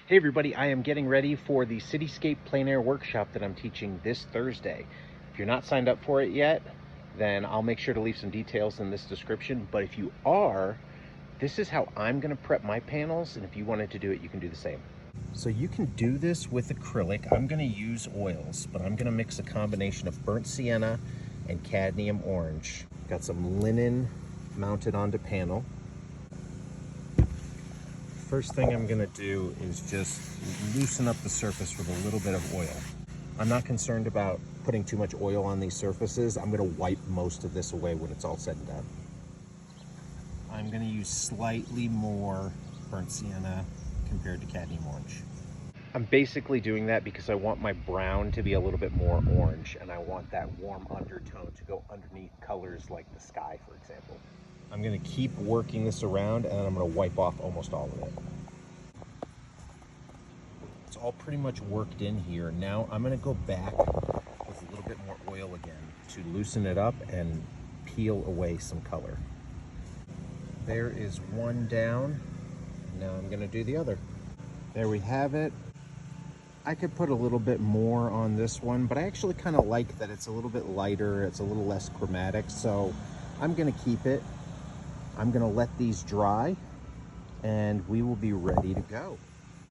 Hey everybody, I am getting ready for the Cityscape Plein Air workshop that I'm teaching this Thursday. If you're not signed up for it yet, then I'll make sure to leave some details in this description. But if you are, this is how I'm gonna prep my panels, and if you wanted to do it, you can do the same. So you can do this with acrylic. I'm gonna use oils, but I'm gonna mix a combination of burnt sienna and cadmium orange. Got some linen mounted onto panel. First thing I'm gonna do is just loosen up the surface with a little bit of oil. I'm not concerned about putting too much oil on these surfaces. I'm gonna wipe most of this away when it's all said and done. I'm gonna use slightly more burnt sienna compared to cadmium orange. I'm basically doing that because I want my brown to be a little bit more orange, and I want that warm undertone to go underneath colors like the sky, for example. I'm gonna keep working this around, and then I'm gonna wipe off almost all of it. It's all pretty much worked in here. Now I'm gonna go back with a little bit more oil again to loosen it up and peel away some color. There is one down. Now I'm gonna do the other. There we have it. I could put a little bit more on this one, but I actually kind of like that it's a little bit lighter, it's a little less chromatic, so I'm gonna keep it. I'm gonna let these dry, and we will be ready to go.